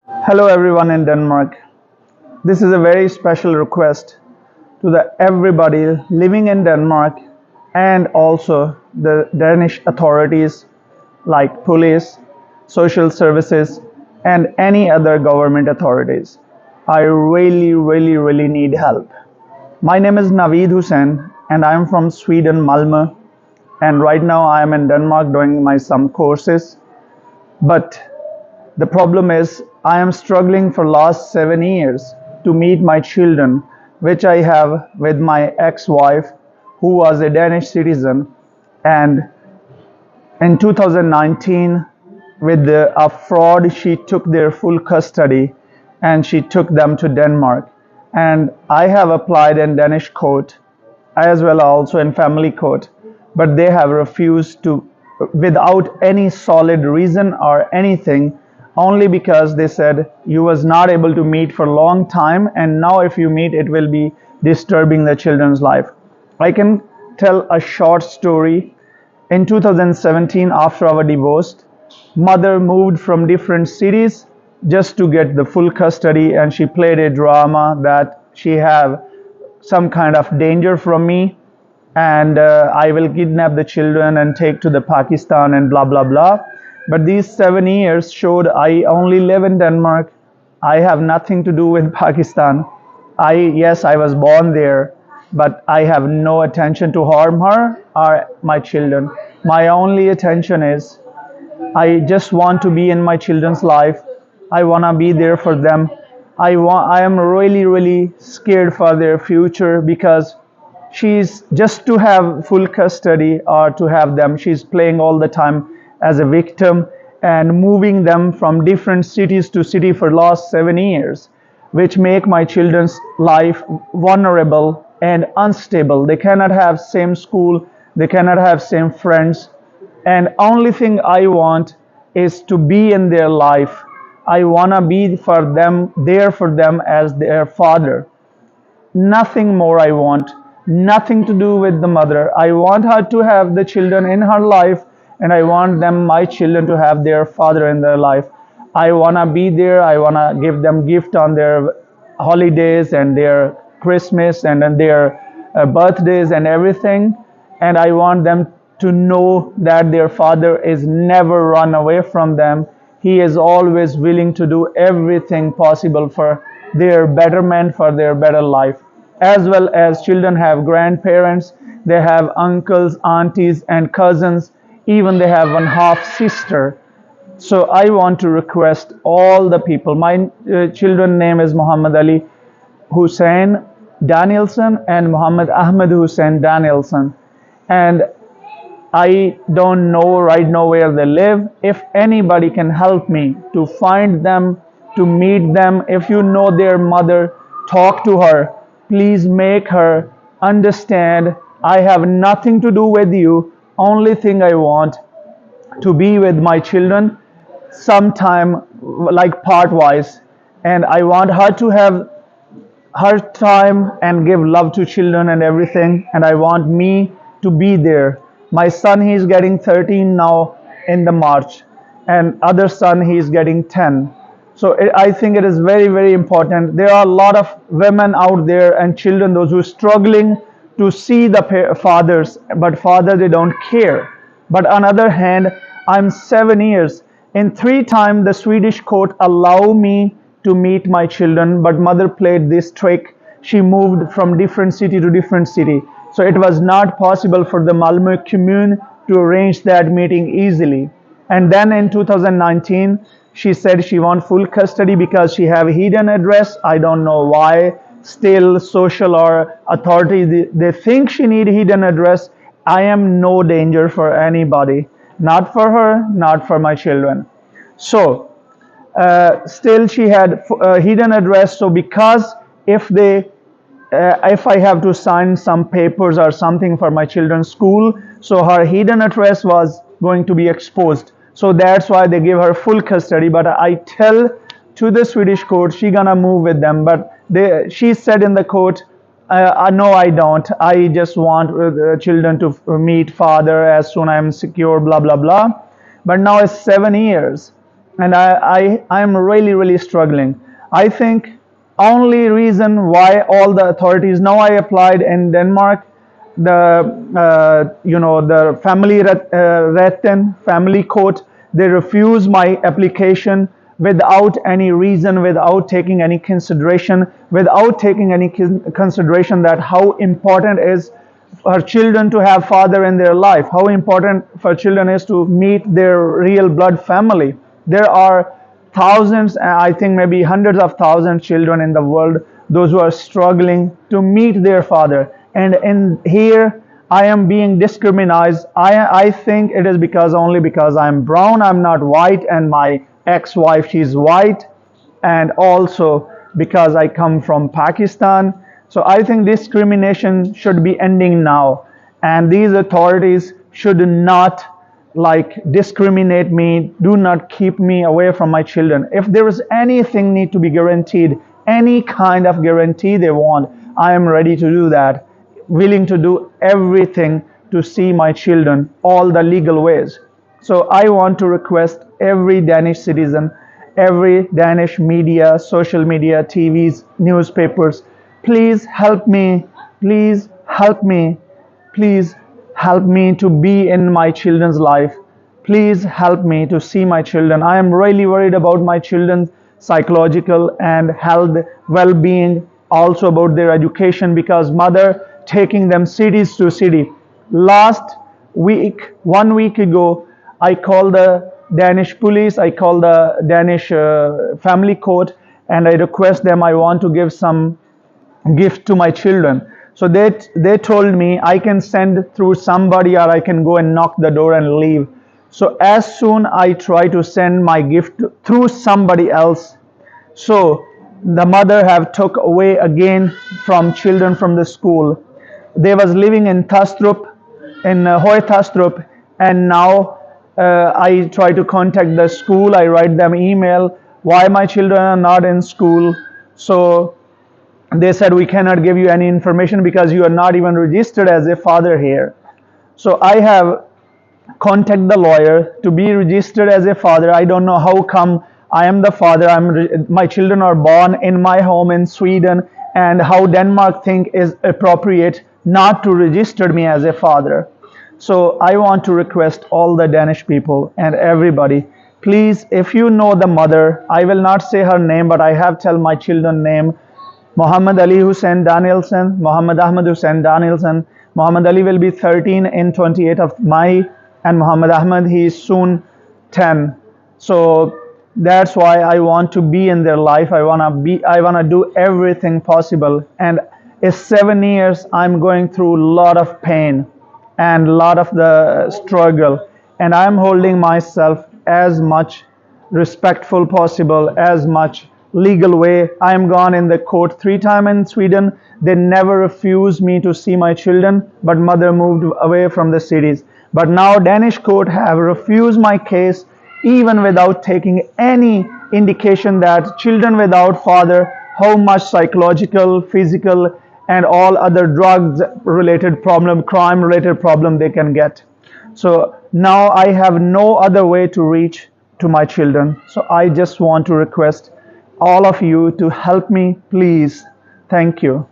Hello everyone in Denmark. This is a very special request to the everybody living in Denmark and also the Danish authorities like police, social services and any other government authorities. I really need help. My name is Naveed Hussain and I am from Sweden, Malmö, and right now I am in Denmark doing my some courses. But the problem is I am struggling for last 7 years to meet my children, which I have with my ex-wife, who was a Danish citizen, and in 2019, with a fraud, she took their full custody and she took them to Denmark. And I have applied in Danish court as well also in family court, but they have refused to, without any solid reason or anything, only because they said you was not able to meet for a long time, and now if you meet it will be disturbing the children's life. I can tell a short story. In 2017, after our divorce, mother moved from different cities just to get the full custody, and she played a drama that she have some kind of danger from me, and I will kidnap the children and take to the Pakistan and blah blah blah. But these 7 years showed I only live in Denmark. I have nothing to do with Pakistan. Yes, I was born there, but I have no intention to harm her or my children. My only attention is I just want to be in my children's life. I want to be there for them. I am really scared for their future because she's just to have full custody or to have them. She's playing all the time as a victim and moving them from different cities to city for last 7 years, which make my children's life vulnerable and unstable. They cannot have same school. They cannot have same friends. And only thing I want is to be in their life. I want to be for them, there for them as their father. Nothing more I want. Nothing to do with the mother. I want her to have the children in her life, and I want them, my children, to have their father in their life. I want to be there. I want to give them gift on their holidays and their Christmas and then their birthdays and everything. And I want them to know that their father is never run away from them. He is always willing to do everything possible for their betterment, for their better life. As well as children have grandparents, they have uncles, aunties, and cousins. Even they have one half sister. So I want to request all the people. My children name is Muhammad Ali Hussain Danielson and Muhammad Ahmed Hussain Danielson. And I don't know right now where they live. If anybody can help me to find them, to meet them, if you know their mother, talk to her. Please make her understand I have nothing to do with you. Only thing I want to be with my children sometime, like part wise, and I want her to have her time and give love to children and everything, and I want me to be there. My son, he's getting 13 now in the March, and other son, he's getting 10. So I think it is very important. There are a lot of women out there and children, those who are struggling to see the fathers, but father, they don't care. But on other hand, I'm 7 years. In 3 times, the Swedish court allow me to meet my children, but mother played this trick. She moved from different city to different city. So it was not possible for the Malmö commune to arrange that meeting easily. And then in 2019, she said she wants full custody because she have a hidden address. I don't know why. Still, social or authority, they think she need hidden address. I am no danger for anybody. Not for her, not for my children. So, still she had hidden address. So because if I have to sign some papers or something for my children's school, so her hidden address was going to be exposed. So that's why they give her full custody. But I tell to the Swedish court she gonna move with them. But she said in the court, no, I don't. I just want the children to meet father as soon as I'm secure, blah blah blah. But now it's 7 years. and I'm really struggling. I think only reason why all the authorities now, I applied in Denmark, the the retten family court, they refuse my application without any reason, without taking any consideration, that how important is for children to have father in their life, how important for children is to meet their real blood family. There are thousands, I think maybe hundreds of thousands children in the world, those who are struggling to meet their father. And in here, I am being discriminated. I think it is only because I'm brown, I'm not white, and my ex-wife, she's white, and also because I come from Pakistan. So I think discrimination should be ending now, and these authorities should not like discriminate me, do not keep me away from my children. If there is anything need to be guaranteed, any kind of guarantee they want, I am ready to do that, willing to do everything to see my children all the legal ways. So I want to request every Danish citizen, every Danish media, social media, TVs, newspapers, please help me, please help me, please help me to be in my children's life. Please help me to see my children. I am really worried about my children's psychological and health well-being, also about their education, because mother taking them cities to city. Last week, 1 week ago, I called the Danish police, I called the Danish family court, and I request them, I want to give some gift to my children. So they told me I can send through somebody, or I can go and knock the door and leave. So as soon I try to send my gift through somebody else, so the mother have took away again from children from the school. They was living in Tastrup, in Hoy Tastrup, and now I try to contact the school. I write them email why my children are not in school. So they said we cannot give you any information because you are not even registered as a father here. So I have contact the lawyer to be registered as a father. I don't know how come I am the father. My children are born in my home in Sweden, and how Denmark think is appropriate not to register me as a father. So I want to request all the Danish people and everybody, please, if you know the mother, I will not say her name, but I have tell my children name: Muhammad Ali Hussein Danielson, Muhammad Ahmad Hussein Danielson. Muhammad Ali will be 13 in 28th of May, and Muhammad Ahmad, he is soon 10. So that's why I want to be in their life. I wanna do everything possible. And it's 7 years I'm going through a lot of pain and a lot of the struggle, and I'm holding myself as much respectful possible, as much legal way. I am gone in the court 3 times in Sweden. They never refused me to see my children, but mother moved away from the cities. But now Danish court have refused my case, even without taking any indication that children without father, how much psychological, physical, and all other drugs related problem, crime related problem they can get. So now I have no other way to reach to my children. So I just want to request all of you to help me, please. Thank you.